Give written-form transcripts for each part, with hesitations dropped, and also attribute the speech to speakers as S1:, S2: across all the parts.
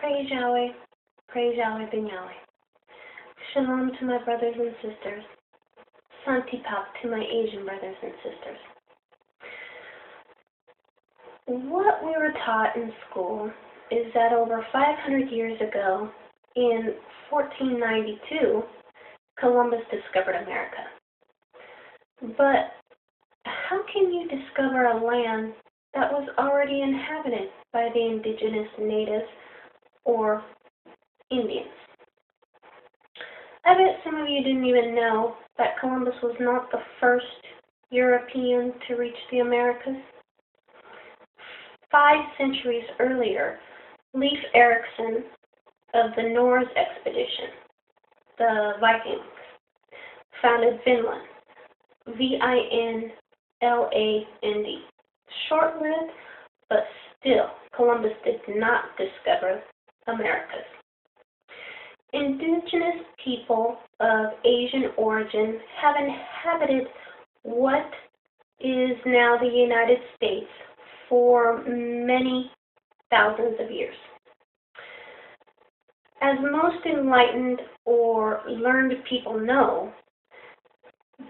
S1: Praise Yahweh, praise Yahweh ben Yahweh. Shalom to my brothers and sisters. Santi Pak to my Asian brothers and sisters. What we were taught in school is that over 500 years ago, in 1492, Columbus discovered America. But how can you discover a land that was already inhabited by the indigenous natives or Indians? I bet some of you didn't even know that Columbus was not the first European to reach the Americas. 5 centuries earlier, Leif Erikson of the Norse expedition, the Vikings, founded Vinland, Vinland. Short-lived, but still, Columbus did not discover Americas. Indigenous people of Asian origin have inhabited what is now the United States for many thousands of years. As most enlightened or learned people know,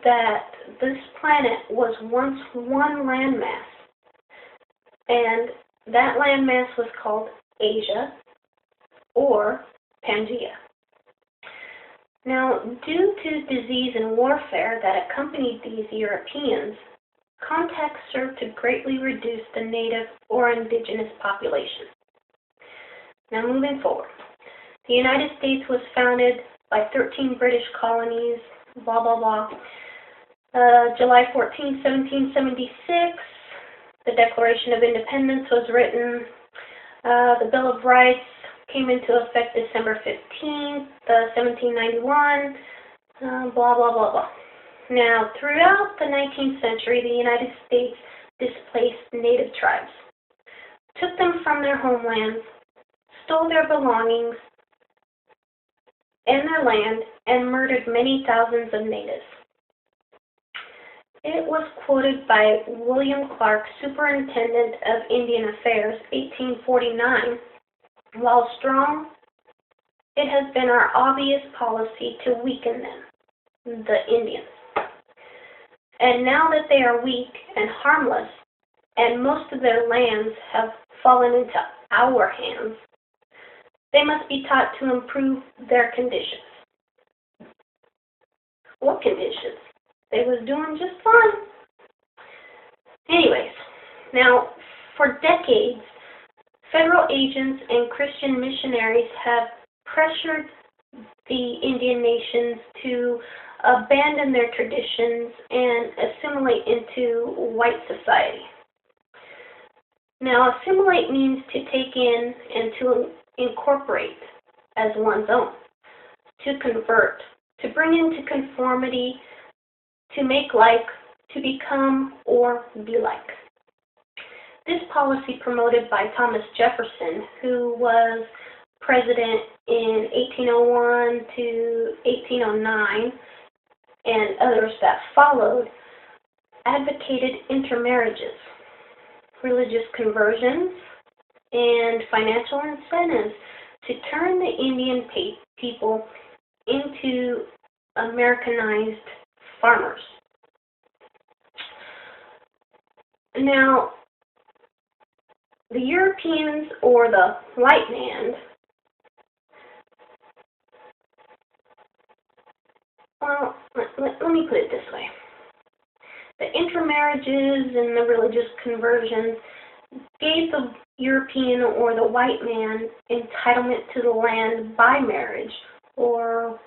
S1: that this planet was once one landmass, and that landmass was called Asia or Pangaea. Now, due to disease and warfare that accompanied these Europeans, contacts served to greatly reduce the native or indigenous population. Now, moving forward, the United States was founded by 13 British colonies, blah, blah, blah. July 14, 1776, the Declaration of Independence was written. The Bill of Rights came into effect December 15th, 1791, blah, blah, blah, blah. Now, throughout the 19th century, the United States displaced native tribes, took them from their homelands, stole their belongings and their land, and murdered many thousands of natives. It was quoted by William Clark, Superintendent of Indian Affairs, 1849, "While strong, it has been our obvious policy to weaken them," the Indians. "And now that they are weak and harmless, and most of their lands have fallen into our hands, they must be taught to improve their conditions." What conditions? They was doing just fine. Anyways, now, for decades, federal agents and Christian missionaries have pressured the Indian nations to abandon their traditions and assimilate into white society. Now, assimilate means to take in and to incorporate as one's own, to convert, to bring into conformity, to make like, to become, or be like. This policy, promoted by Thomas Jefferson, who was president in 1801 to 1809, and others that followed, advocated intermarriages, religious conversions, and financial incentives to turn the Indian people into Americanized farmers. Now, the Europeans, or the white man, well, let me put it this way. The intermarriages and the religious conversions gave the European or the white man entitlement to the land by marriage, or,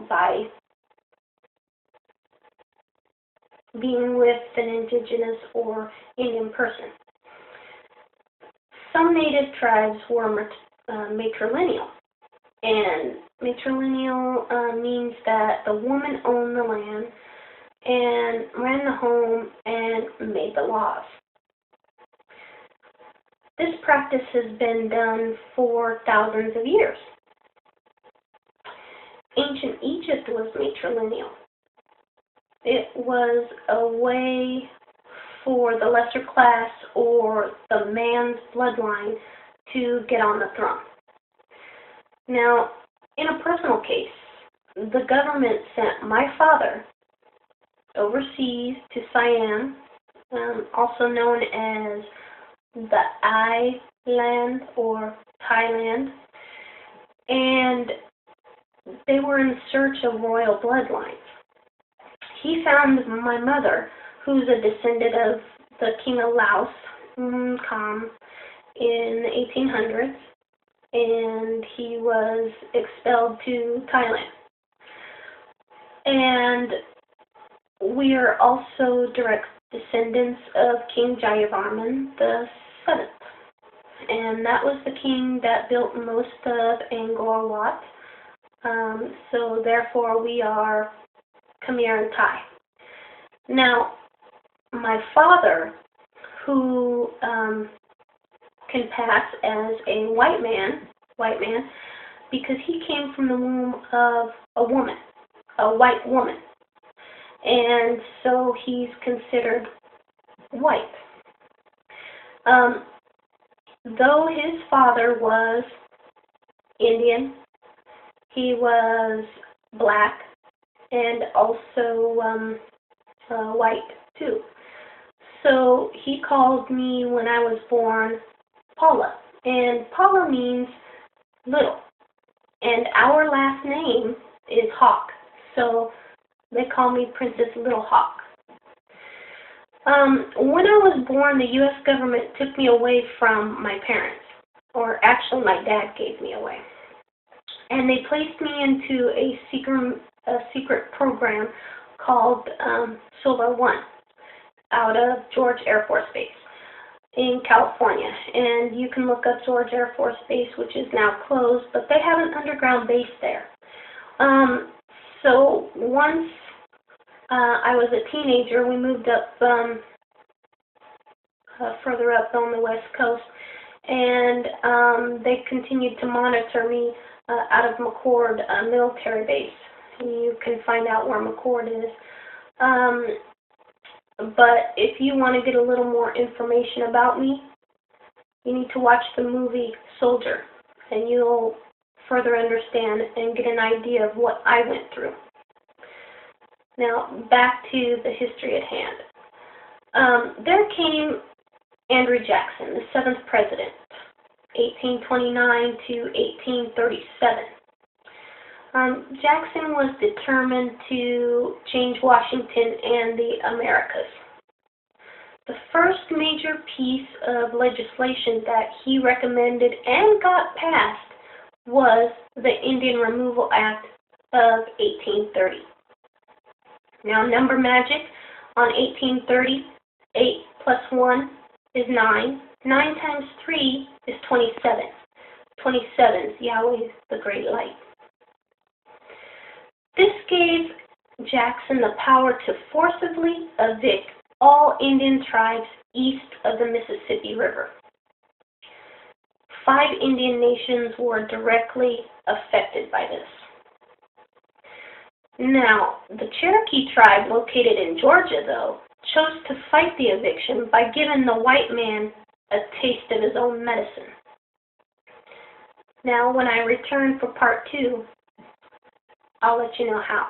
S1: by being with an indigenous or Indian person. Some native tribes were matrilineal, and matrilineal means that the woman owned the land and ran the home and made the laws. This practice has been done for thousands of years. Ancient Egypt was matrilineal. It was a way for the lesser class or the man's bloodline to get on the throne. Now, in a personal case, the government sent my father overseas to Siam, also known as the Island or Thailand, and they were in search of royal bloodlines. He found my mother, who's a descendant of the King of Laos, Kham, in the 1800s, and he was expelled to Thailand. And we are also direct descendants of King Jayavarman the Seventh, and that was the king that built most of Angkor Wat. So therefore, we are Khmer and Thai. Now, my father, who can pass as a white man, because he came from the womb of a white woman, and so he's considered white. Though his father was Indian, he was black and also white too. So he called me when I was born Paula, and Paula means little, and our last name is Hawk, so they call me Princess Little Hawk. When I was born, the U.S. government took me away from my parents, or actually my dad gave me away, and they placed me into a secret program called Solar One out of George Air Force Base in California. And you can look up George Air Force Base, which is now closed, but they have an underground base there. So once I was a teenager, we moved up further up on the West Coast, and they continued to monitor me out of McCord military base. You can find out where McCord is. But if you want to get a little more information about me, you need to watch the movie Soldier, and you'll further understand and get an idea of what I went through. Now, back to the history at hand. There came Andrew Jackson, the 7th president, 1829 to 1837. Jackson was determined to change Washington and the Americas. The first major piece of legislation that he recommended and got passed was the Indian Removal Act of 1830. Now, number magic on 1830, 8 plus 1 is 9. 9 times 3 is 27. 27 is Yahweh the Great Light. This gave Jackson the power to forcibly evict all Indian tribes east of the Mississippi River. 5 Indian nations were directly affected by this. Now, the Cherokee tribe located in Georgia, though, chose to fight the eviction by giving the white man a taste of his own medicine. Now, when I return for part 2, I'll let you know how.